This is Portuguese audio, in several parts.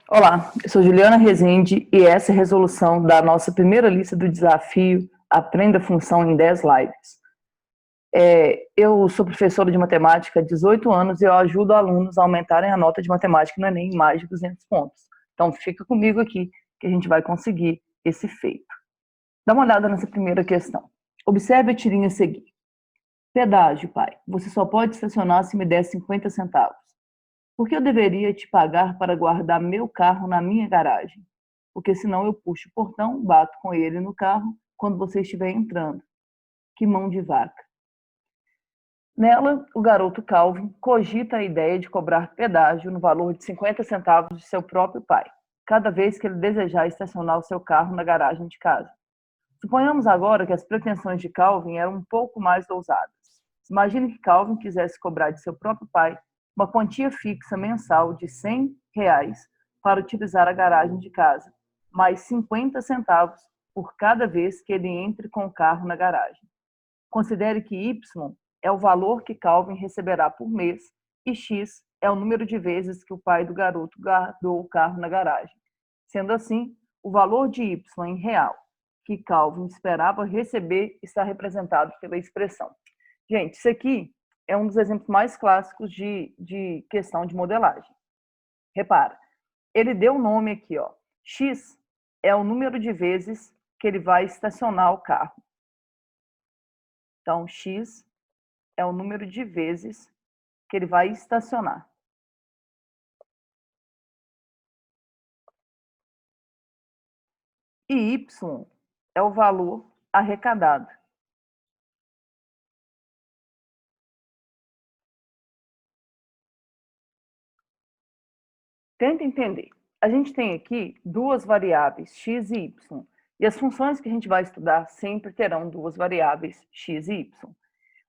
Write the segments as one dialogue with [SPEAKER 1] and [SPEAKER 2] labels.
[SPEAKER 1] Olá, eu sou Juliana Rezende e essa é a resolução da nossa primeira lista do desafio Aprenda a Função em 10 Lives. Eu sou professora de matemática há 18 anos e eu ajudo alunos a aumentarem a nota de matemática no Enem em mais de 200 pontos. Então fica comigo aqui que a gente vai conseguir esse feito. Dá uma olhada nessa primeira questão. Observe a tirinha a seguir. Pedágio, pai. Você só pode estacionar se me der 50 centavos. Por que eu deveria te pagar para guardar meu carro na minha garagem? Porque senão eu puxo o portão, bato com ele no carro quando você estiver entrando. Que mão de vaca. Nela, o garoto Calvin cogita a ideia de cobrar pedágio no valor de 50 centavos de seu próprio pai, cada vez que ele desejar estacionar o seu carro na garagem de casa. Suponhamos agora que as pretensões de Calvin eram um pouco mais ousadas. Imagine que Calvin quisesse cobrar de seu próprio pai uma quantia fixa mensal de R$ 100 para utilizar a garagem de casa, mais 50 centavos por cada vez que ele entre com o carro na garagem. Considere que Y é o valor que Calvin receberá por mês e X é o número de vezes que o pai do garoto guardou o carro na garagem. Sendo assim, o valor de Y em real que Calvin esperava receber está representado pela expressão. Gente, isso aqui é um dos exemplos mais clássicos de questão de modelagem. Repara, ele deu o nome aqui, ó. X é o número de vezes que ele vai estacionar o carro. Então, X é o número de vezes que ele vai estacionar. E Y é o valor arrecadado. Tenta entender. A gente tem aqui duas variáveis, x e y. E as funções que a gente vai estudar sempre terão duas variáveis, x e y.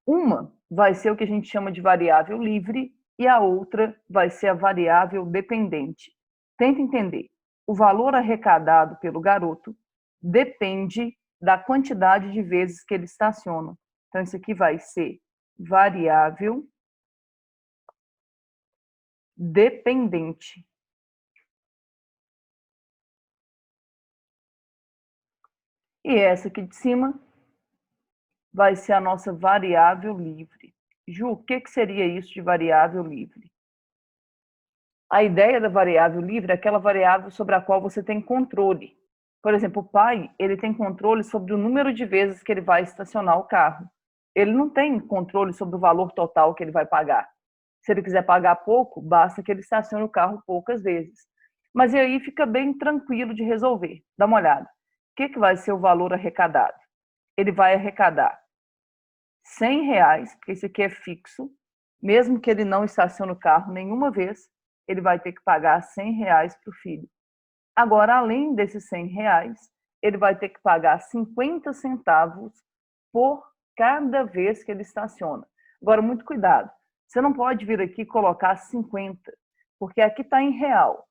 [SPEAKER 1] Uma vai ser o que a gente chama de variável livre e a outra vai ser a variável dependente. Tenta entender. O valor arrecadado pelo garoto depende da quantidade de vezes que ele estaciona. Então, isso aqui vai ser variável dependente. E essa aqui de cima vai ser a nossa variável livre. Ju, o que seria isso de variável livre? A ideia da variável livre é aquela variável sobre a qual você tem controle. Por exemplo, o pai, ele tem controle sobre o número de vezes que ele vai estacionar o carro. Ele não tem controle sobre o valor total que ele vai pagar. Se ele quiser pagar pouco, basta que ele estacione o carro poucas vezes. Mas e aí fica bem tranquilo de resolver. Dá uma olhada. O que vai ser o valor arrecadado? Ele vai arrecadar R$ 100, porque esse aqui é fixo, mesmo que ele não estacione o carro nenhuma vez, ele vai ter que pagar R$ 100 para o filho. Agora, além desses R$ 100, ele vai ter que pagar 50 centavos por cada vez que ele estaciona. Agora, muito cuidado. Você não pode vir aqui e colocar 50, porque aqui está em real.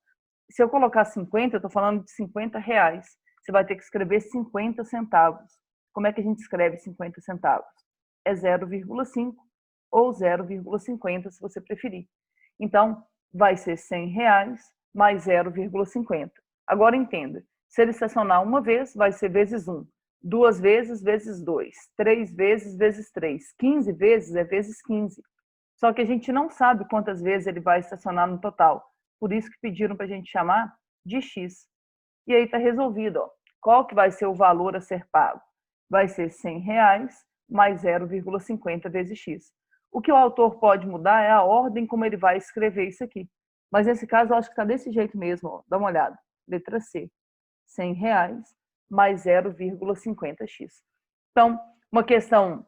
[SPEAKER 1] Se eu colocar 50, eu estou falando de R$ 50. Você vai ter que escrever 50 centavos. Como é que a gente escreve 50 centavos? É 0,5 ou 0,50, se você preferir. Então, vai ser R$ 100 mais 0,50. Agora entenda, se ele estacionar uma vez, vai ser vezes 1, duas vezes, vezes 2, 3 vezes, vezes 3, 15 vezes é vezes 15. Só que a gente não sabe quantas vezes ele vai estacionar no total. Por isso que pediram para a gente chamar de X. E aí está resolvido. Ó. Qual que vai ser o valor a ser pago? Vai ser R$ 100 mais 0,50 vezes X. O que o autor pode mudar é a ordem como ele vai escrever isso aqui. Mas nesse caso, eu acho que está desse jeito mesmo. Ó. Dá uma olhada. Letra C. R$ 100 mais 0,50x. Então, uma questão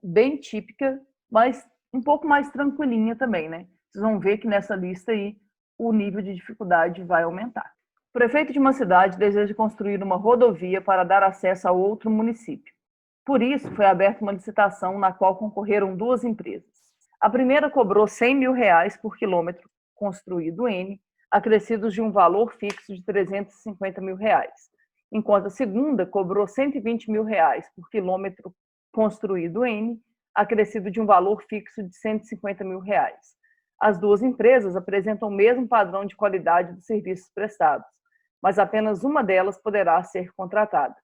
[SPEAKER 1] bem típica, mas um pouco mais tranquilinha também, né? Vocês vão ver que nessa lista aí o nível de dificuldade vai aumentar. O prefeito de uma cidade deseja construir uma rodovia para dar acesso a outro município. Por isso, foi aberta uma licitação na qual concorreram duas empresas. A primeira cobrou R$ 100 mil por quilômetro construído N, acrescidos de um valor fixo de R$ 350 mil, enquanto a segunda cobrou R$ 120 mil por quilômetro construído N, acrescido de um valor fixo de R$ 150 mil. As duas empresas apresentam o mesmo padrão de qualidade dos serviços prestados, mas apenas uma delas poderá ser contratada.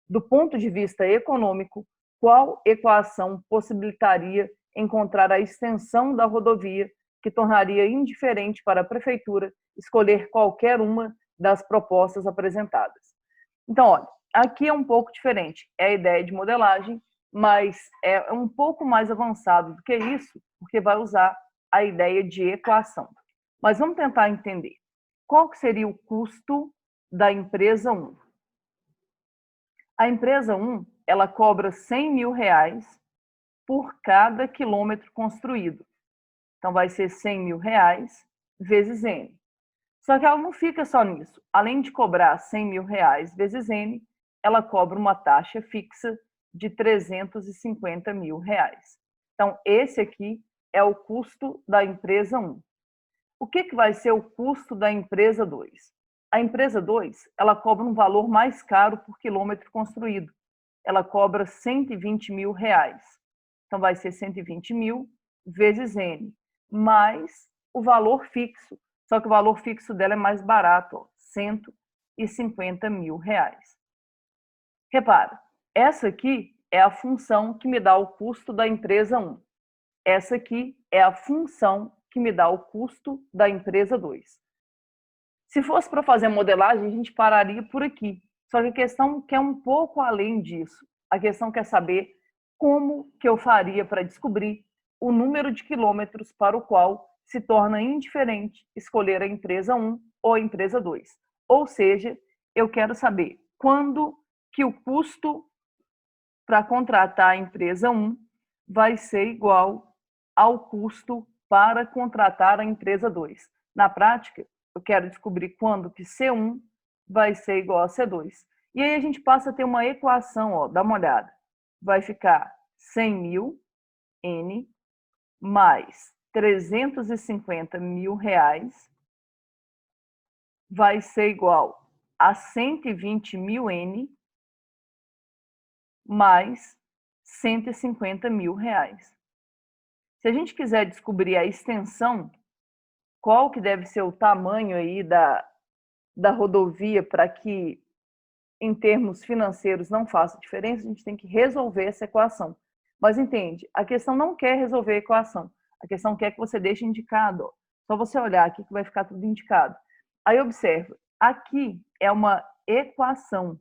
[SPEAKER 1] Do ponto de vista econômico, qual equação possibilitaria encontrar a extensão da rodovia que tornaria indiferente para a prefeitura escolher qualquer uma das propostas apresentadas? Então, olha, aqui é um pouco diferente, é a ideia de modelagem, mas é um pouco mais avançado do que isso, porque vai usar a ideia de equação. Mas vamos tentar entender. Qual que seria o custo da empresa 1? A empresa 1, ela cobra R$100 mil por cada quilômetro construído. Então, vai ser R$100 mil vezes N. Só que ela não fica só nisso. Além de cobrar R$100 mil vezes N, ela cobra uma taxa fixa de R$350 mil. Então, esse aqui é o custo da empresa 1. O que vai ser o custo da empresa 2? A empresa 2, ela cobra um valor mais caro por quilômetro construído. Ela cobra R$120 mil. Então, vai ser 120 mil vezes N, mais o valor fixo. Só que o valor fixo dela é mais barato, R$150 mil. Repara, essa aqui é a função que me dá o custo da empresa 1. Essa aqui é a função que me dá o custo da empresa 2. Se fosse para fazer a modelagem, a gente pararia por aqui. Só que a questão quer um pouco além disso. A questão quer saber como que eu faria para descobrir o número de quilômetros para o qual se torna indiferente escolher a empresa 1 ou a empresa 2. Ou seja, eu quero saber quando que o custo para contratar a empresa 1 vai ser igual ao custo para contratar a empresa 2. Na prática, eu quero descobrir quando que C1 vai ser igual a C2. E aí a gente passa a ter uma equação, ó, dá uma olhada. Vai ficar 100 mil N mais 350 mil vai ser igual a 120 mil N mais 150 mil. Se a gente quiser descobrir a extensão, qual que deve ser o tamanho aí da rodovia para que, em termos financeiros, não faça diferença, a gente tem que resolver essa equação. Mas entende, a questão não quer resolver a equação, a questão quer que você deixe indicado. Ó. Só você olhar aqui que vai ficar tudo indicado. Aí observa, aqui é uma equação.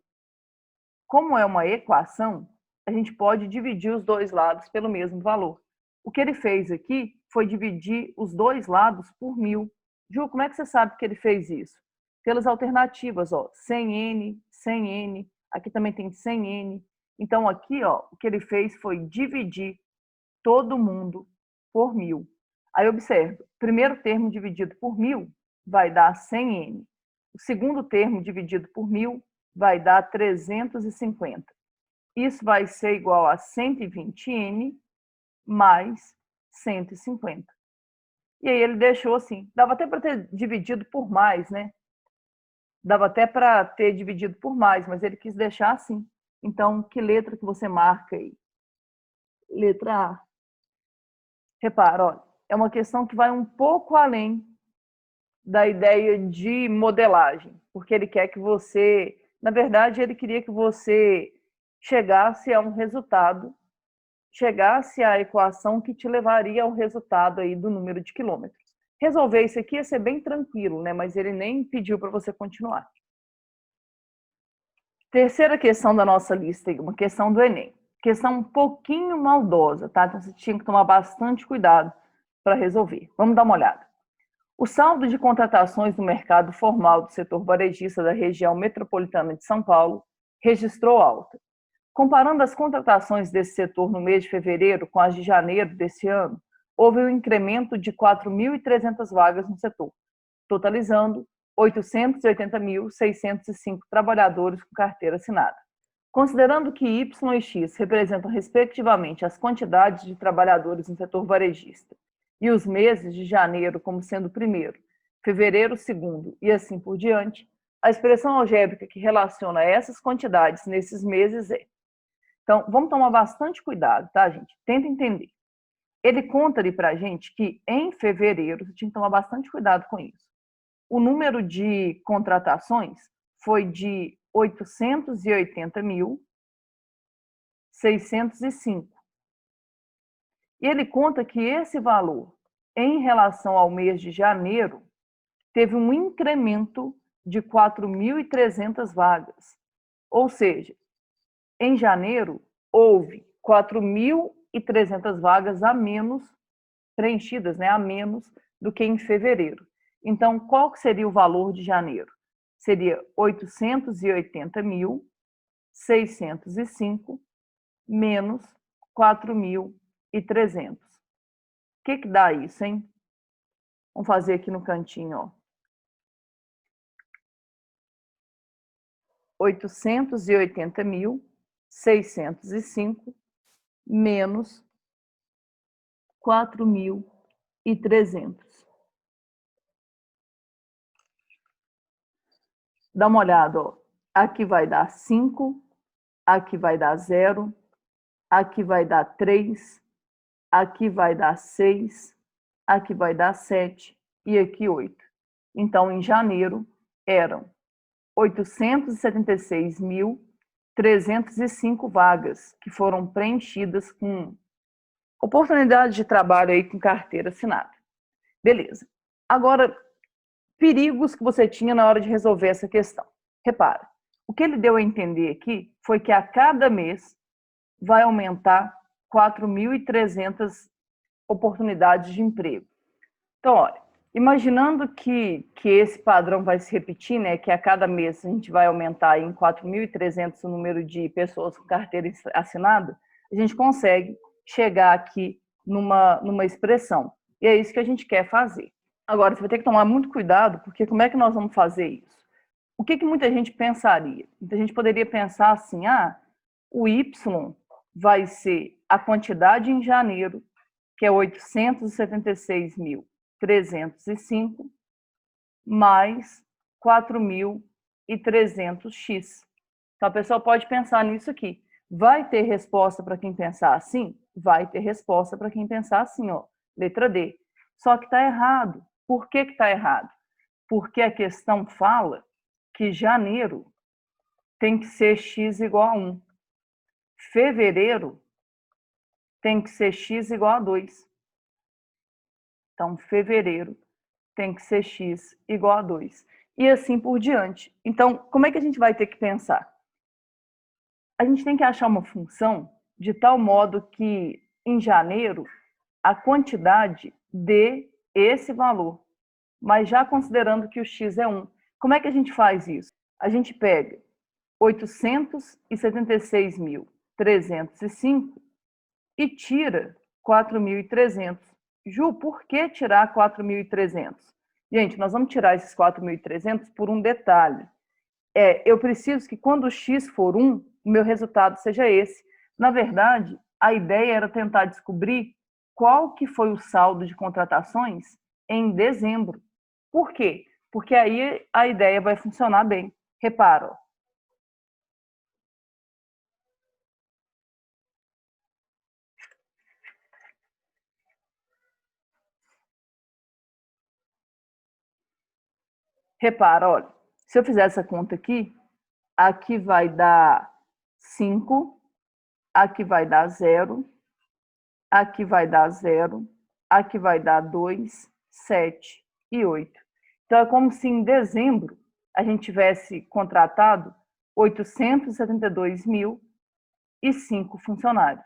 [SPEAKER 1] Como é uma equação, a gente pode dividir os dois lados pelo mesmo valor. O que ele fez aqui foi dividir os dois lados por 1000. Ju, como é que você sabe que ele fez isso? Pelas alternativas, ó, 100N, 100N, aqui também tem 100N. Então, aqui, ó, o que ele fez foi dividir todo mundo por 1000. Aí, observa, o primeiro termo dividido por 1000 vai dar 100N. O segundo termo dividido por 1000 vai dar 350. Isso vai ser igual a 120N mais 150. E aí ele deixou assim. Dava até para ter dividido por mais, né? Dava até para ter dividido por mais, mas ele quis deixar assim. Então, que letra que você marca aí? Letra A. Repara, olha, é uma questão que vai um pouco além da ideia de modelagem, porque ele quer que você, na verdade, ele queria que você chegasse a um resultado, chegasse à equação que te levaria ao resultado aí do número de quilômetros. Resolver isso aqui ia ser bem tranquilo, né? Mas ele nem pediu para você continuar. Terceira questão da nossa lista, uma questão do Enem. Questão um pouquinho maldosa, tá? Então você tinha que tomar bastante cuidado para resolver. Vamos dar uma olhada. O saldo de contratações no mercado formal do setor varejista da região metropolitana de São Paulo registrou alta. Comparando as contratações desse setor no mês de fevereiro com as de janeiro desse ano, houve um incremento de 4.300 vagas no setor, totalizando 880.605 trabalhadores com carteira assinada. Considerando que Y e X representam respectivamente as quantidades de trabalhadores no setor varejista e os meses de janeiro como sendo o primeiro, fevereiro o segundo e assim por diante, a expressão algébrica que relaciona essas quantidades nesses meses é. Então, vamos tomar bastante cuidado, tá, gente? Tenta entender. Ele conta ali para a gente que em fevereiro, você tinha que tomar bastante cuidado com isso, o número de contratações foi de 880.605. E ele conta que esse valor, em relação ao mês de janeiro, teve um incremento de 4.300 vagas. Ou seja, em janeiro, houve 4.300 vagas a menos preenchidas, né, a menos do que em fevereiro. Então, qual que seria o valor de janeiro? Seria 880.605 menos 4.300. O que dá isso, hein? Vamos fazer aqui no cantinho, ó. 880.605 menos 4.300. Dá uma olhada, ó. Aqui vai dar 5, aqui vai dar 0, aqui vai dar 3, aqui vai dar 6, aqui vai dar 7 e aqui 8. Então, em janeiro, eram 876.305 vagas que foram preenchidas com oportunidade de trabalho aí com carteira assinada. Beleza. Agora, perigos que você tinha na hora de resolver essa questão. Repara, o que ele deu a entender aqui foi que a cada mês vai aumentar 4.300 oportunidades de emprego. Então, olha, imaginando que esse padrão vai se repetir, né, que a cada mês a gente vai aumentar em 4.300 o número de pessoas com carteira assinada, a gente consegue chegar aqui numa expressão. E é isso que a gente quer fazer. Agora, você vai ter que tomar muito cuidado, porque como é que nós vamos fazer isso? O que muita gente pensaria? Muita gente poderia pensar assim, o Y vai ser a quantidade em janeiro, que é 876.305, mais 4.300x. Então, a pessoa pode pensar nisso aqui. Vai ter resposta para quem pensar assim? Vai ter resposta para quem pensar assim, ó, letra D. Só que está errado. Por que está errado? Porque a questão fala que janeiro tem que ser x igual a 1. Fevereiro tem que ser x igual a 2. Então, fevereiro tem que ser x igual a 2. E assim por diante. Então, como é que a gente vai ter que pensar? A gente tem que achar uma função de tal modo que, em janeiro, a quantidade dê esse valor, mas já considerando que o x é 1. Como é que a gente faz isso? A gente pega 876.305 e tira 4.300. Ju, por que tirar 4.300? Gente, nós vamos tirar esses 4.300 por um detalhe. Eu preciso que quando o x for 1, o meu resultado seja esse. Na verdade, a ideia era tentar descobrir qual que foi o saldo de contratações em dezembro. Por quê? Porque aí a ideia vai funcionar bem. Repara, ó. Repara, olha, se eu fizer essa conta aqui vai dar 5, aqui vai dar 0, aqui vai dar 0, aqui vai dar 2, 7 e 8. Então, é como se em dezembro a gente tivesse contratado 872.005 funcionários,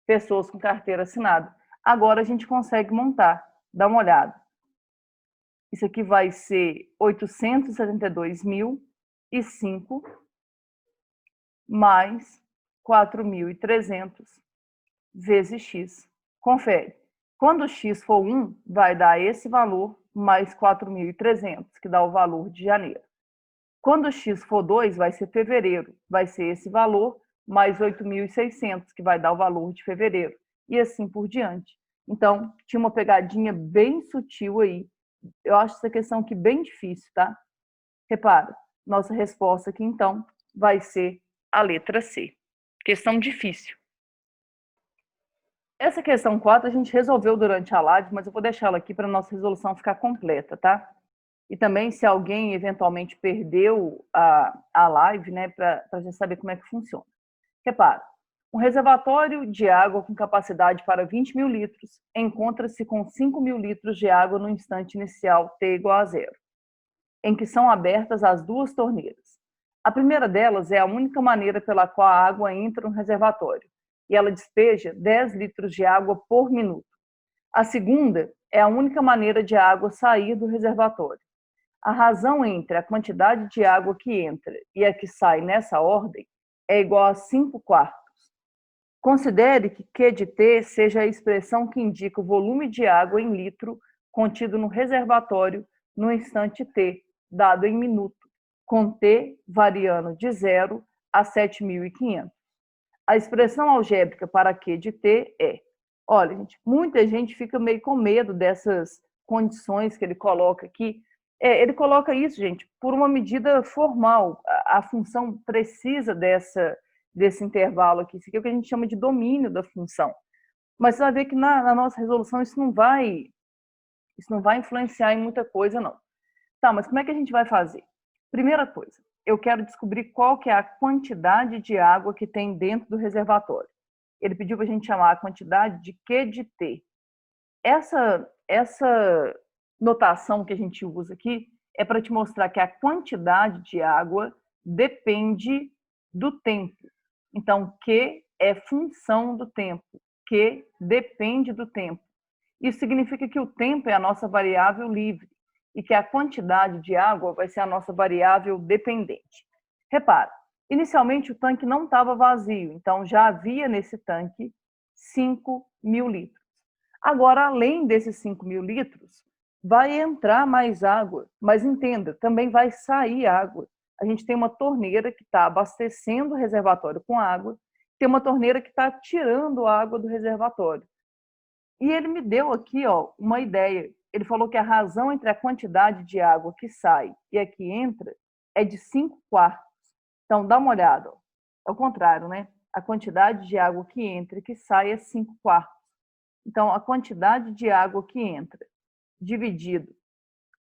[SPEAKER 1] pessoas com carteira assinada. Agora a gente consegue montar, dá uma olhada. Isso aqui vai ser 872.005 mais 4.300 vezes x. Confere. Quando o x for 1, vai dar esse valor mais 4.300, que dá o valor de janeiro. Quando o x for 2, vai ser fevereiro, vai ser esse valor mais 8.600, que vai dar o valor de fevereiro. E assim por diante. Então, tinha uma pegadinha bem sutil aí. Eu acho essa questão aqui bem difícil, tá? Repara, nossa resposta aqui, então, vai ser a letra C. Questão difícil. Essa questão 4 a gente resolveu durante a live, mas eu vou deixar ela aqui para a nossa resolução ficar completa, tá? E também, se alguém eventualmente perdeu a live, né, para a gente saber como é que funciona. Repara, um reservatório de água com capacidade para 20 mil litros encontra-se com 5 mil litros de água no instante inicial t igual a zero, em que são abertas as duas torneiras. A primeira delas é a única maneira pela qual a água entra no reservatório, e ela despeja 10 litros de água por minuto. A segunda é a única maneira de a água sair do reservatório. A razão entre a quantidade de água que entra e a que sai nessa ordem é igual a 5 quartos. Considere que Q de T seja a expressão que indica o volume de água em litro contido no reservatório no instante T, dado em minuto, com T variando de 0 a 7.500. A expressão algébrica para Q de T é... Olha, gente, muita gente fica meio com medo dessas condições que ele coloca aqui. Ele coloca isso, gente, por uma medida formal. A função precisa desse intervalo aqui. Isso aqui é o que a gente chama de domínio da função. Mas você vai ver que na nossa resolução isso não vai influenciar em muita coisa, não. Tá, mas como é que a gente vai fazer? Primeira coisa, eu quero descobrir qual que é a quantidade de água que tem dentro do reservatório. Ele pediu para a gente chamar a quantidade de Q de T. Essa notação que a gente usa aqui é para te mostrar que a quantidade de água depende do tempo. Então, Q é função do tempo. Q depende do tempo. Isso significa que o tempo é a nossa variável livre e que a quantidade de água vai ser a nossa variável dependente. Repara, inicialmente o tanque não estava vazio, então já havia nesse tanque 5 mil litros. Agora, além desses 5 mil litros, vai entrar mais água, mas entenda, também vai sair água. A gente tem uma torneira que está abastecendo o reservatório com água, tem uma torneira que está tirando água do reservatório. E ele me deu aqui uma ideia. Ele falou que a razão entre a quantidade de água que sai e a que entra é de 5 quartos. Então, dá uma olhada. É o contrário, né? A quantidade de água que entra e que sai é 5 quartos. Então, a quantidade de água que entra dividido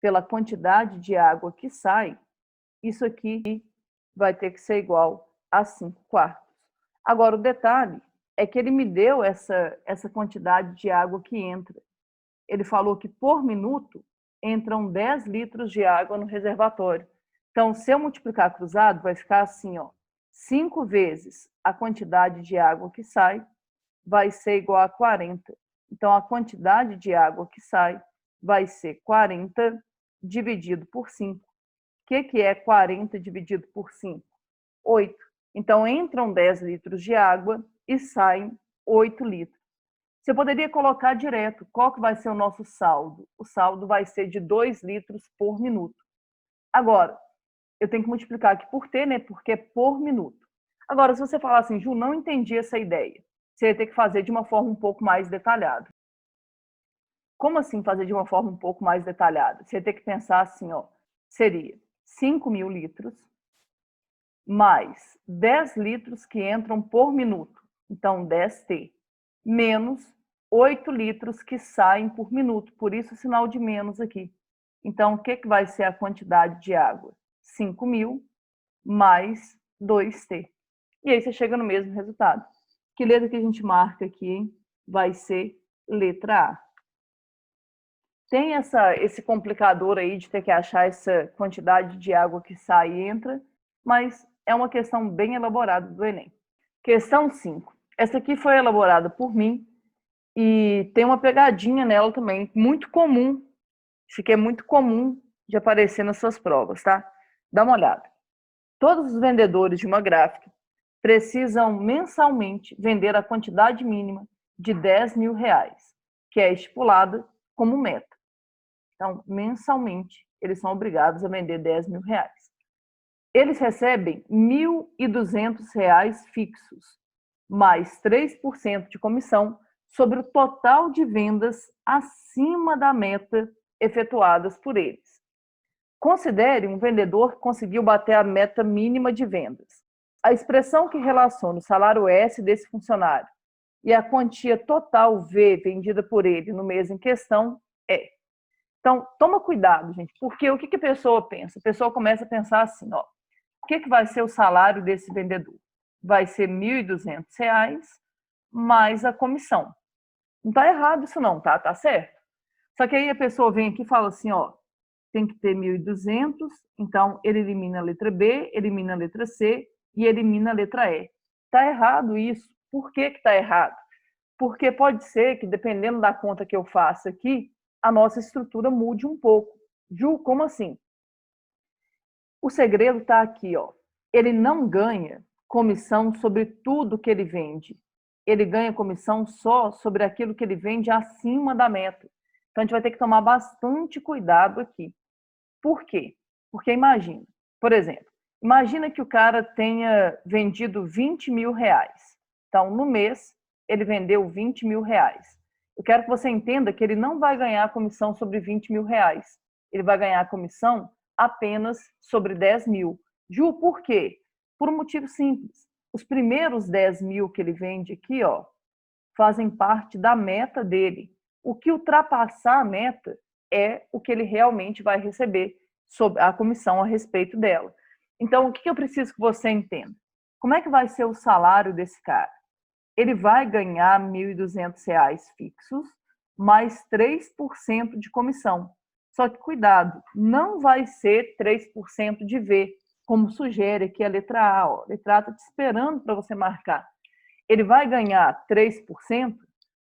[SPEAKER 1] pela quantidade de água que sai, isso aqui vai ter que ser igual a 5 quartos. Agora, o detalhe é que ele me deu essa quantidade de água que entra. Ele falou que por minuto entram 10 litros de água no reservatório. Então, se eu multiplicar cruzado, vai ficar assim, 5 vezes a quantidade de água que sai vai ser igual a 40. Então, a quantidade de água que sai vai ser 40 dividido por 5. O que é 40 dividido por 5? 8. Então, entram 10 litros de água e saem 8 litros. Você poderia colocar direto qual que vai ser o nosso saldo. O saldo vai ser de 2 litros por minuto. Agora, eu tenho que multiplicar aqui por T, né? Porque é por minuto. Agora, se você falar assim, Ju, não entendi essa ideia, você vai ter que fazer de uma forma um pouco mais detalhada. Como assim fazer de uma forma um pouco mais detalhada? Você vai ter que pensar assim, seria 5 mil litros mais 10 litros que entram por minuto, então 10T, menos 8 litros que saem por minuto, por isso o sinal de menos aqui. Então, o que vai ser a quantidade de água? 5 mil mais 2T. E aí você chega no mesmo resultado. Que letra que a gente marca aqui, hein? Vai ser letra A. Tem esse complicador aí de ter que achar essa quantidade de água que sai e entra, mas é uma questão bem elaborada do Enem. Questão 5. Essa aqui foi elaborada por mim e tem uma pegadinha nela também, muito comum. Isso aqui é muito comum de aparecer nas suas provas, tá? Dá uma olhada. Todos os vendedores de uma gráfica precisam mensalmente vender a quantidade mínima de 10 mil reais, que é estipulada como meta. Então, mensalmente, eles são obrigados a vender 10 mil reais. Eles recebem R$ 1.200 fixos, mais 3% de comissão sobre o total de vendas acima da meta efetuadas por eles. Considere um vendedor que conseguiu bater a meta mínima de vendas. A expressão que relaciona o salário S desse funcionário e a quantia total V vendida por ele no mês em questão é. Então, toma cuidado, gente, porque o que a pessoa pensa? A pessoa começa a pensar assim, ó, o que vai ser o salário desse vendedor? Vai ser R$ 1.200 mais a comissão. Não está errado isso não, tá? Tá certo? Só que aí a pessoa vem aqui e fala assim, ó, tem que ter 1.200, então ele elimina a letra B, elimina a letra C e elimina a letra E. Está errado isso. Por que está errado? Porque pode ser que, dependendo da conta que eu faça aqui, a nossa estrutura mude um pouco. Ju, como assim? O segredo está aqui, ó. Ele não ganha comissão sobre tudo que ele vende. Ele ganha comissão só sobre aquilo que ele vende acima da meta. Então, a gente vai ter que tomar bastante cuidado aqui. Por quê? Porque imagina, por exemplo, imagina que o cara tenha vendido R$ 20.000. Então, no mês, ele vendeu R$ 20.000. Eu quero que você entenda que ele não vai ganhar comissão sobre R$ 20.000. Ele vai ganhar comissão apenas sobre 10 mil. Ju, por quê? Por um motivo simples. Os primeiros 10 mil que ele vende aqui, ó, fazem parte da meta dele. O que ultrapassar a meta é o que ele realmente vai receber sobre a comissão a respeito dela. Então, o que eu preciso que você entenda? Como é que vai ser o salário desse cara? Ele vai ganhar R$ 1.200 fixos, mais 3% de comissão. Só que, cuidado, não vai ser 3% de V, como sugere aqui a letra A. Ó. A letra A está te esperando para você marcar. Ele vai ganhar 3%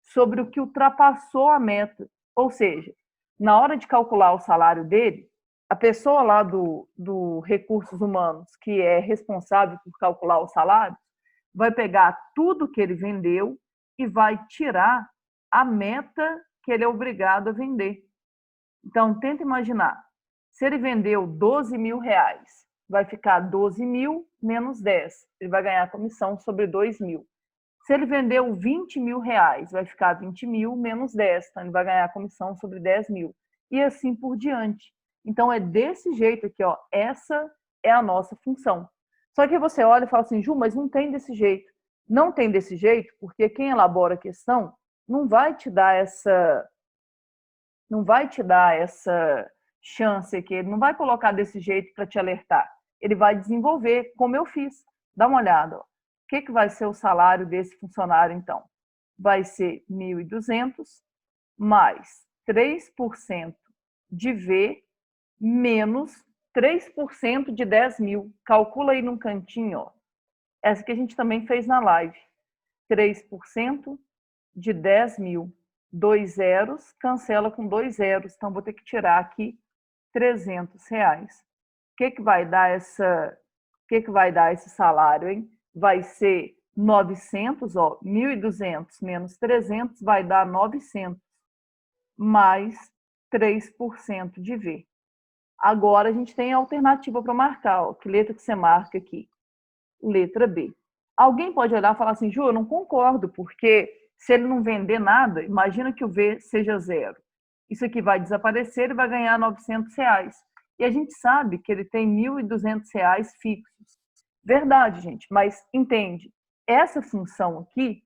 [SPEAKER 1] sobre o que ultrapassou a meta. Ou seja, na hora de calcular o salário dele, a pessoa lá do Recursos Humanos, que é responsável por calcular o salário, vai pegar tudo que ele vendeu e vai tirar a meta que ele é obrigado a vender. Então, tenta imaginar, se ele vendeu R$ 12.000, vai ficar 12 mil menos 10. Ele vai ganhar comissão sobre 2 mil. Se ele vendeu R$ 20.000, vai ficar 20 mil menos 10. Então, ele vai ganhar comissão sobre 10 mil. E assim por diante. Então, é desse jeito aqui, ó. Essa é a nossa função. Só que você olha e fala assim, Ju, mas não tem desse jeito. Não tem desse jeito porque quem elabora a questão não vai te dar essa chance aqui, ele não vai colocar desse jeito para te alertar. Ele vai desenvolver, como eu fiz. Dá uma olhada. Ó. O que vai ser o salário desse funcionário, então? Vai ser 1.200 mais 3% de V menos 3% de 10 mil. Calcula aí num cantinho, ó. Essa que a gente também fez na live. 3% de 10 mil. 2 zeros, cancela com 2 zeros. Então, vou ter que tirar aqui R$ 300. O que vai dar esse salário, hein? Vai ser 900, ó, 1.200 menos 300 vai dar 900, mais 3% de V. Agora, a gente tem a alternativa para marcar, ó. Que letra que você marca aqui? Letra B. Alguém pode olhar e falar assim, Ju, eu não concordo, porque se ele não vender nada, imagina que o V seja zero. Isso aqui vai desaparecer e vai ganhar R$ 900. E a gente sabe que ele tem R$ 1.200 fixos. Verdade, gente, mas entende, essa função aqui,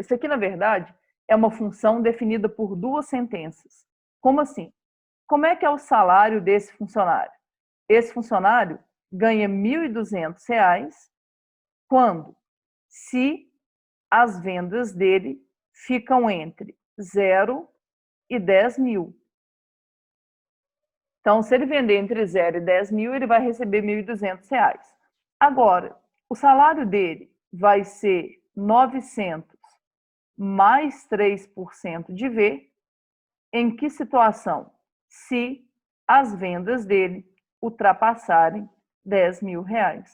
[SPEAKER 1] isso aqui, na verdade, é uma função definida por duas sentenças. Como assim? Como é que é o salário desse funcionário? Esse funcionário ganha R$ 1.200 quando? Se as vendas dele ficam entre 0 e 10 mil. Então, se ele vender entre 0 e 10 mil, ele vai receber R$ 1.200. Agora, o salário dele vai ser 900 mais 3% de V. Em que situação? Se as vendas dele ultrapassarem R$ 10.000.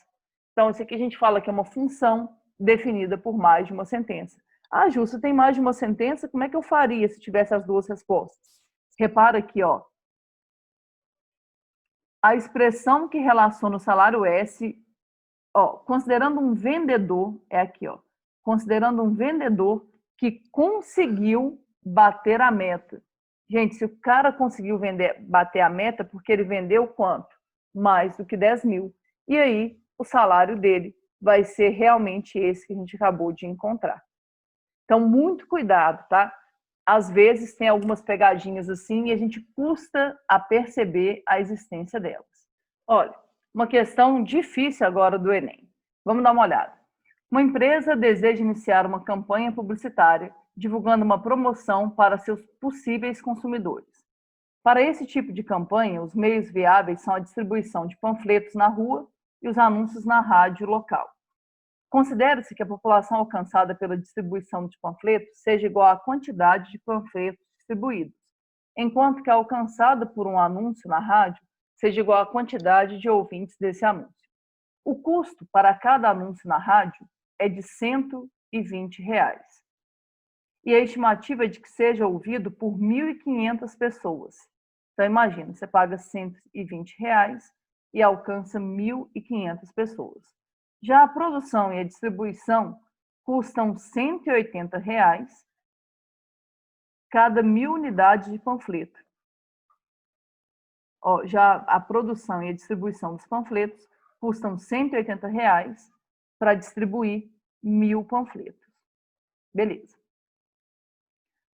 [SPEAKER 1] Então, isso aqui a gente fala que é uma função definida por mais de uma sentença. Ah, Ju, se tem mais de uma sentença, como é que eu faria se tivesse as duas respostas? Repara aqui, ó. A expressão que relaciona o salário S, ó, considerando um vendedor, é aqui, ó. Considerando um vendedor que conseguiu bater a meta. Gente, se o cara conseguiu bater a meta, porque ele vendeu quanto? Mais do que 10 mil. E aí, o salário dele vai ser realmente esse que a gente acabou de encontrar. Então, muito cuidado, tá? Às vezes tem algumas pegadinhas assim e a gente custa a perceber a existência delas. Olha, uma questão difícil agora do Enem. Vamos dar uma olhada. Uma empresa deseja iniciar uma campanha publicitária divulgando uma promoção para seus possíveis consumidores. Para esse tipo de campanha, os meios viáveis são a distribuição de panfletos na rua e os anúncios na rádio local. Considera-se que a população alcançada pela distribuição de panfletos seja igual à quantidade de panfletos distribuídos, enquanto que a alcançada por um anúncio na rádio seja igual à quantidade de ouvintes desse anúncio. O custo para cada anúncio na rádio é de R$ 120. E a estimativa é de que seja ouvido por 1.500 pessoas. Então, imagina, você paga R$ 120 e alcança 1.500 pessoas. Já a produção e a distribuição custam R$ 180 cada 1.000 unidades de panfleto. Já a produção e a distribuição dos panfletos custam R$ 180 para distribuir 1.000 panfletos. Beleza.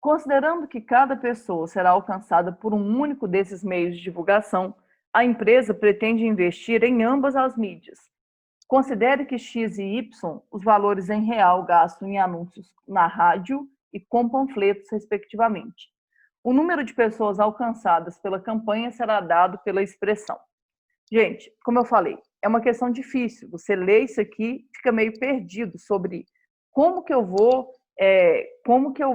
[SPEAKER 1] Considerando que cada pessoa será alcançada por um único desses meios de divulgação, a empresa pretende investir em ambas as mídias. Considere que X e Y, os valores em real gastos em anúncios na rádio e com panfletos, respectivamente. O número de pessoas alcançadas pela campanha será dado pela expressão. Gente, como eu falei, é uma questão difícil. Você lê isso aqui, fica meio perdido sobre como que eu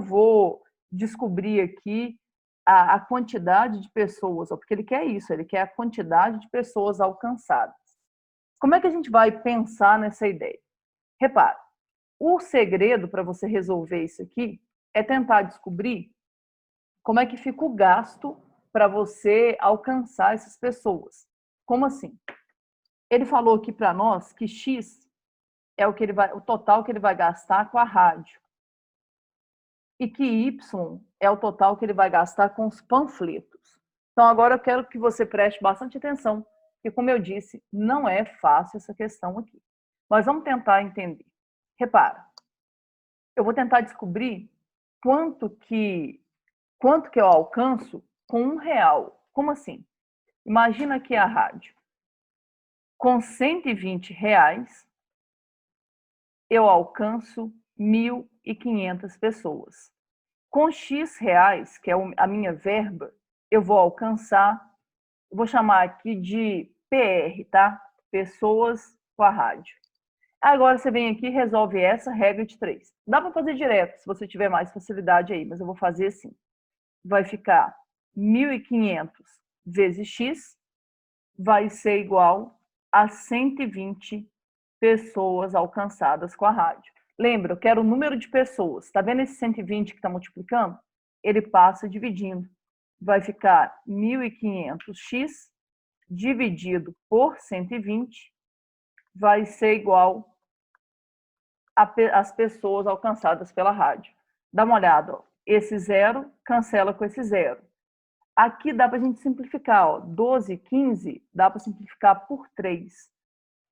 [SPEAKER 1] vou descobrir aqui a quantidade de pessoas, porque ele quer isso, ele quer a quantidade de pessoas alcançadas. Como é que a gente vai pensar nessa ideia? Repara, o segredo para você resolver isso aqui é tentar descobrir como é que fica o gasto para você alcançar essas pessoas. Como assim? Ele falou aqui para nós que X é o total que ele vai gastar com a rádio. E que Y é o total que ele vai gastar com os panfletos. Então, agora eu quero que você preste bastante atenção, porque, como eu disse, não é fácil essa questão aqui. Mas vamos tentar entender. Repara, eu vou tentar descobrir quanto que eu alcanço com R$1. Como assim? Imagina aqui a rádio. Com R$120, eu alcanço 1.500 pessoas. Com X reais, que é a minha verba, eu vou alcançar, vou chamar aqui de PR, tá? Pessoas com a rádio. Agora você vem aqui e resolve essa regra de 3. Dá para fazer direto, se você tiver mais facilidade aí, mas eu vou fazer assim. Vai ficar 1.500 vezes X, vai ser igual a 120 pessoas alcançadas com a rádio. Lembra, eu quero o número de pessoas. Está vendo esse 120 que está multiplicando? Ele passa dividindo. Vai ficar 1.500x dividido por 120 vai ser igual às pessoas alcançadas pela rádio. Dá uma olhada, ó. Esse zero cancela com esse zero. Aqui dá para a gente simplificar, ó. 12, 15, dá para simplificar por 3.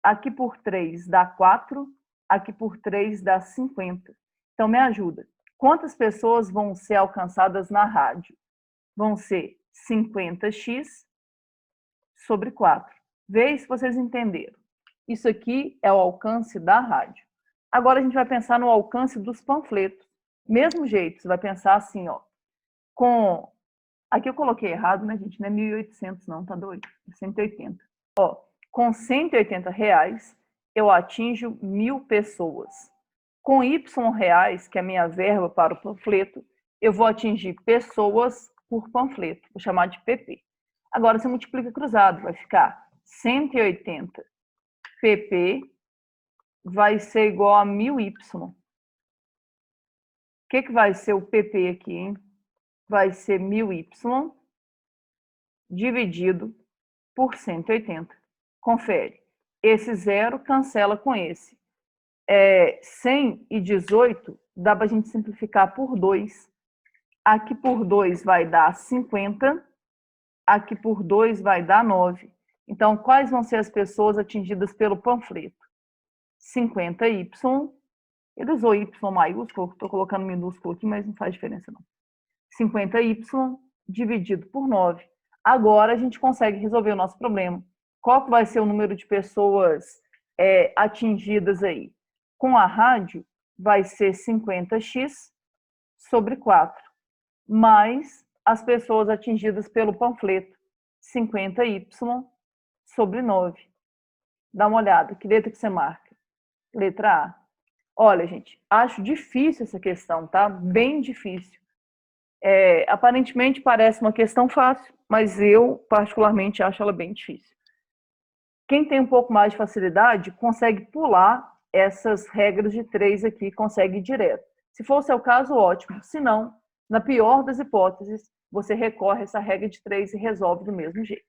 [SPEAKER 1] Aqui por 3 dá 4, aqui por 3 dá 50. Então, me ajuda. Quantas pessoas vão ser alcançadas na rádio? Vão ser 50x sobre 4. Vê se vocês entenderam. Isso aqui é o alcance da rádio. Agora a gente vai pensar no alcance dos panfletos. Mesmo jeito, você vai pensar assim, ó. Aqui eu coloquei errado, né, gente? Não é 1.800 não, tá doido? É 180. Ó, com R$180, eu atinjo 1.000 pessoas. Com Y, que é a minha verba para o panfleto, eu vou atingir pessoas por panfleto. Vou chamar de PP. Agora, você multiplica cruzado, vai ficar 180 PP vai ser igual a 1.000Y. O que vai ser o PP aqui, hein? Vai ser 1.000Y dividido por 180. Confere. Esse zero cancela com esse. 118 dá para a gente simplificar por 2. Aqui por 2 vai dar 50. Aqui por 2 vai dar 9. Então, quais vão ser as pessoas atingidas pelo panfleto? 50Y Ele usou Y maiúsculo, estou colocando minúsculo aqui, mas não faz diferença não. 50Y dividido por 9. Agora a gente consegue resolver o nosso problema. Qual que vai ser o número de pessoas atingidas aí? Com a rádio, vai ser 50x sobre 4, mais as pessoas atingidas pelo panfleto, 50y sobre 9. Dá uma olhada, que letra que você marca? Letra A. Olha, gente, acho difícil essa questão, tá? Bem difícil. Aparentemente parece uma questão fácil, mas eu particularmente acho ela bem difícil. Quem tem um pouco mais de facilidade consegue pular essas regras de 3 aqui, consegue ir direto. Se for o seu caso, ótimo. Se não, na pior das hipóteses, você recorre a essa regra de 3 e resolve do mesmo jeito.